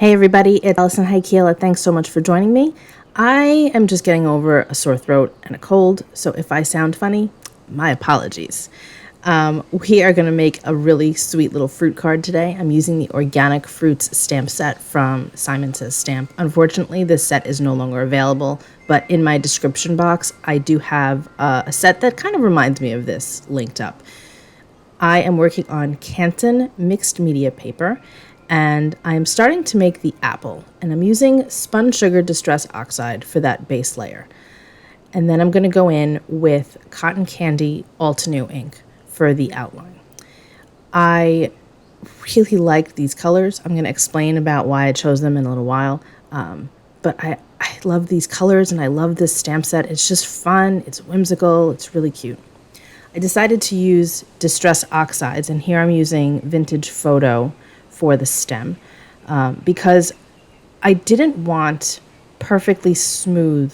Hey everybody, it's Alison Heikkila. Thanks so much for joining me. I am just getting over a sore throat and a cold, so if I sound funny, my apologies. We are going to make a really sweet little fruit card today. I'm using the Organic Fruits stamp set from Simon Says Stamp. Unfortunately, this set is no longer available, but in my description box, I do have a set that kind of reminds me of this linked up. I am working on Canson mixed media paper, and I'm starting to make the apple, and I'm using Spun Sugar Distress Oxide for that base layer. And then I'm going to go in with Cotton Candy Altenew ink for the outline. I really like these colors. I'm going to explain about why I chose them in a little while, but I love these colors and I love this stamp set. It's just fun, it's whimsical, it's really cute. I decided to use Distress Oxides, and here I'm using Vintage Photo for the stem because I didn't want perfectly smooth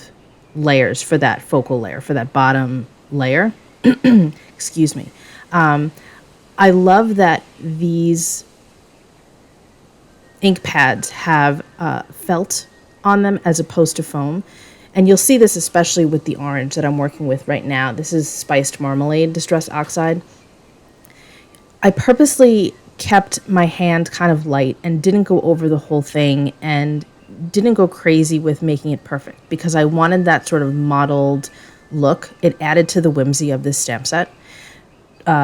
layers for that focal layer, for that bottom layer. Excuse me. I love that these ink pads have felt on them as opposed to foam. And you'll see this especially with the orange that I'm working with right now. This is Spiced Marmalade Distress Oxide. I purposely kept my hand kind of light and didn't go over the whole thing and didn't go crazy with making it perfect because I wanted that sort of mottled look. It added to the whimsy of this stamp set.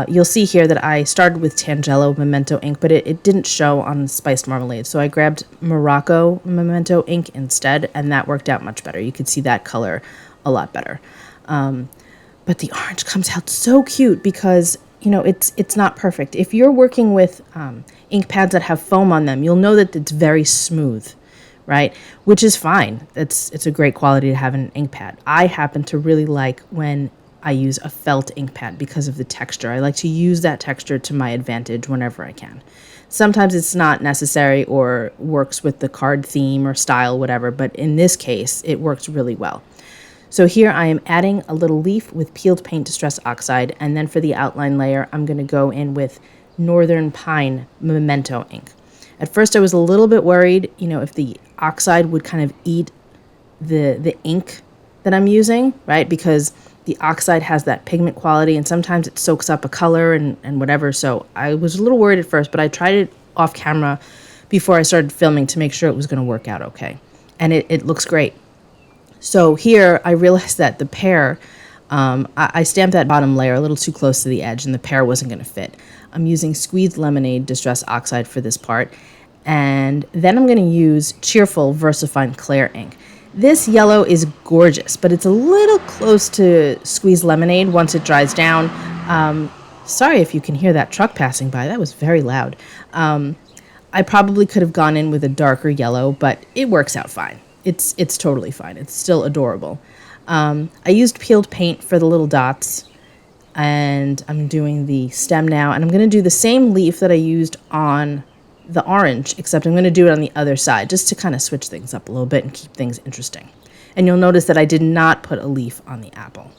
You'll see here that I started with Tangelo Memento ink, but it didn't show on Spiced Marmalade. So I grabbed Morocco Memento ink instead, and that worked out much better. You could see that color a lot better. But the orange comes out so cute because, you know, it's not perfect. If you're working with ink pads that have foam on them, you'll know that it's very smooth, right? Which is fine. It's a great quality to have in an ink pad. I happen to really like when I use a felt ink pad because of the texture. I like to use that texture to my advantage whenever I can. Sometimes it's not necessary or works with the card theme or style, whatever, but in this case, it works really well. So here I am adding a little leaf with peeled paint Distress Oxide, and then for the outline layer, I'm going to go in with Northern Pine Memento ink. At first I was a little bit worried, you know, if the oxide would kind of eat the ink that I'm using, right? Because the oxide has that pigment quality and sometimes it soaks up a color and whatever. So I was a little worried at first, but I tried it off camera before I started filming to make sure it was going to work out okay. And it looks great. So here I realized that the pear, I stamped that bottom layer a little too close to the edge and the pear wasn't going to fit. I'm using Squeezed Lemonade Distress Oxide for this part. And then I'm going to use Cheerful VersaFine Clair ink. This yellow is gorgeous, but it's a little close to Squeezed Lemonade once it dries down. Sorry if you can hear that truck passing by. That was very loud. I probably could have gone in with a darker yellow, but it works out fine. It's totally fine. It's still adorable. I used peeled paint for the little dots, and I'm doing the stem now. And I'm going to do the same leaf that I used on the orange, except I'm going to do it on the other side just to kind of switch things up a little bit and keep things interesting. And you'll notice that I did not put a leaf on the apple.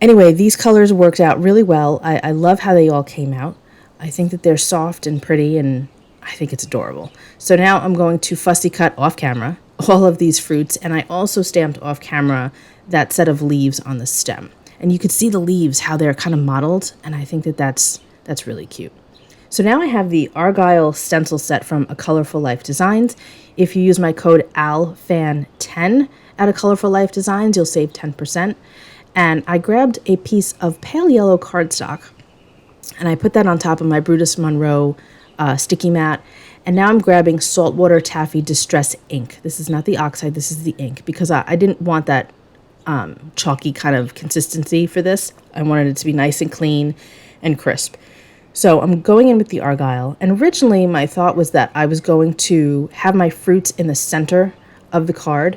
Anyway, these colors worked out really well. I love how they all came out. I think that they're soft and pretty, and I think it's adorable. So now I'm going to fussy cut off camera all of these fruits, and I also stamped off camera that set of leaves on the stem. And you could see the leaves, how they're kind of mottled, and I think that that's really cute. So now I have the Argyle stencil set from A Colorful Life Designs. If you use my code ALFAN10 at A Colorful Life Designs, you'll save 10%. And I grabbed a piece of pale yellow cardstock, and I put that on top of my Brutus Monroe sticky mat. And now I'm grabbing Saltwater Taffy Distress ink. This is not the oxide, this is the ink, because I didn't want that chalky kind of consistency for this. I wanted it to be nice and clean and crisp. So I'm going in with the Argyle, and originally my thought was that I was going to have my fruits in the center of the card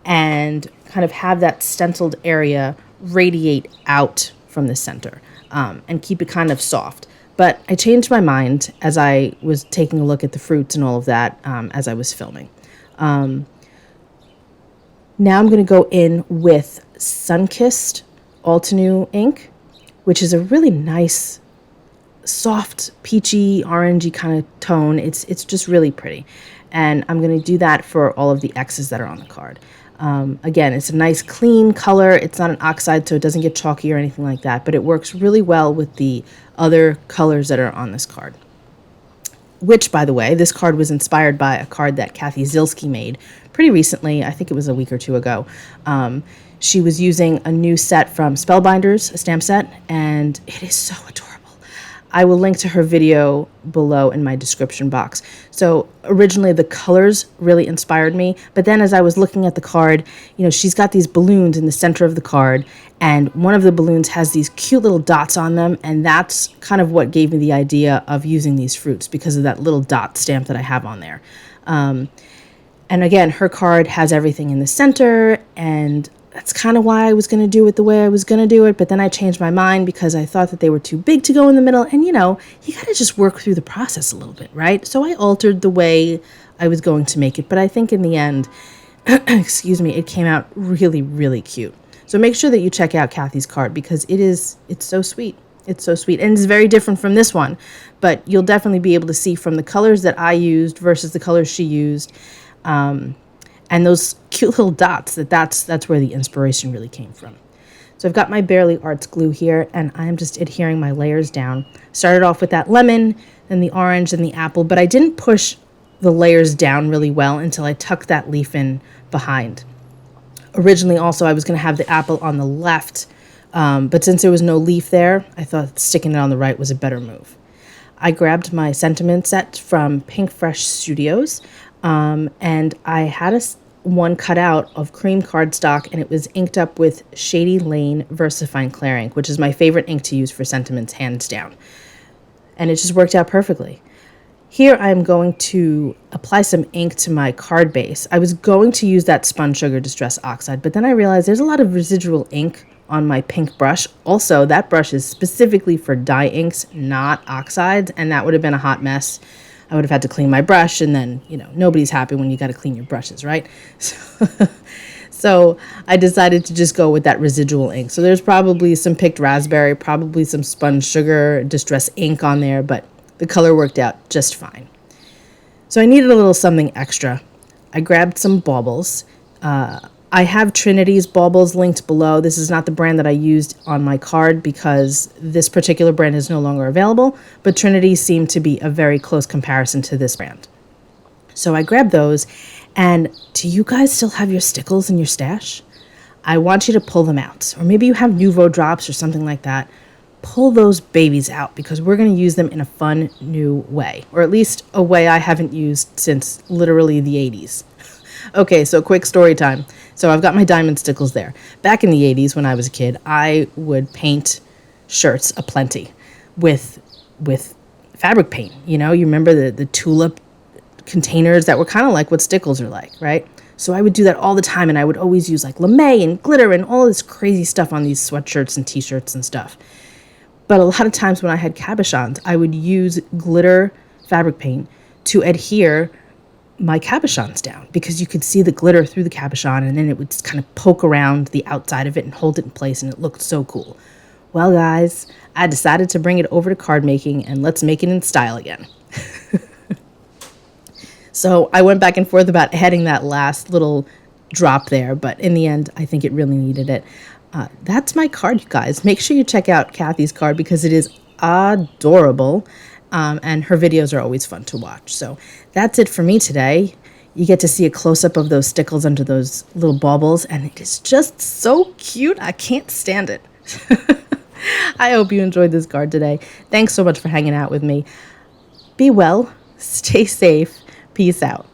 and kind of have that stenciled area radiate out from the center and keep it kind of soft. But I changed my mind as I was taking a look at the fruits and all of that as I was filming. Now I'm going to go in with Sunkissed Altenew ink, which is a really nice soft, peachy, orangey kind of tone. It's just really pretty. And I'm going to do that for all of the X's that are on the card. Again, it's a nice clean color. It's not an oxide, so it doesn't get chalky or anything like that, but it works really well with the other colors that are on this card. Which, by the way, this card was inspired by a card that Kathy Zilski made pretty recently. I think it was a week or two ago. She was using a new set from Spellbinders, a stamp set, and it is so adorable. I will link to her video below in my description box. So originally the colors really inspired me, but then as I was looking at the card, you know, she's got these balloons in the center of the card, and one of the balloons has these cute little dots on them, and that's kind of what gave me the idea of using these fruits, because of that little dot stamp that I have on there. And again, her card has everything in the center, and that's kind of why I was going to do it the way I was going to do it. But then I changed my mind because I thought that they were too big to go in the middle. And, you know, you got to just work through the process a little bit, right? So I altered the way I was going to make it. But I think in the end, excuse me, it came out really, really cute. So make sure that you check out Kathy's card, because it's so sweet. It's so sweet. And it's very different from this one. But you'll definitely be able to see from the colors that I used versus the colors she used. And those cute little dots, that's where the inspiration really came from. So I've got my Barely Arts glue here, and I'm just adhering my layers down. Started off with that lemon, then the orange, and the apple, but I didn't push the layers down really well until I tucked that leaf in behind. Originally also I was going to have the apple on the left, but since there was no leaf there, I thought sticking it on the right was a better move. I grabbed my sentiment set from Pinkfresh Studios, and I had one cut out of cream cardstock, and it was inked up with Shady Lane VersaFine Clair ink, which is my favorite ink to use for sentiments, hands down. And it just worked out perfectly. Here I'm going to apply some ink to my card base. I was going to use that Spun Sugar Distress Oxide, but then I realized there's a lot of residual ink on my pink brush. Also, that brush is specifically for dye inks, not oxides, and that would have been a hot mess. I would have had to clean my brush, and then, you know, nobody's happy when you got to clean your brushes, right? So I decided to just go with that residual ink. So there's probably some picked raspberry, probably some Spun Sugar Distress ink on there, but the color worked out just fine. So I needed a little something extra. I grabbed some Baubles. I have Trinity's Baubles linked below. This is not the brand that I used on my card because this particular brand is no longer available, but Trinity seemed to be a very close comparison to this brand. So I grabbed those, and do you guys still have your Stickles in your stash? I want you to pull them out, or maybe you have Nouveau drops or something like that. Pull those babies out, because we're going to use them in a fun new way, or at least a way I haven't used since literally the 80s. Okay, so quick story time. So I've got my diamond Stickles there. Back in the 80s when I was a kid, I would paint shirts aplenty with fabric paint. You know, you remember the tulip containers that were kind of like what Stickles are like, right? So I would do that all the time, and I would always use like lame and glitter and all this crazy stuff on these sweatshirts and t-shirts and stuff. But a lot of times when I had cabochons, I would use glitter fabric paint to adhere my cabochons down, because you could see the glitter through the cabochon, and then it would just kind of poke around the outside of it and hold it in place, and it looked so cool. Well, guys, I decided to bring it over to card making, and let's make it in style again. So I went back and forth about adding that last little drop there, but in the end, I think it really needed it. That's my card, you guys. Make sure you check out Kathy's card, because it is adorable. And her videos are always fun to watch. So that's it for me today. You get to see a close-up of those Stickles under those little baubles, and it is just so cute. I can't stand it. I hope you enjoyed this card today. Thanks so much for hanging out with me. Be well, stay safe, peace out.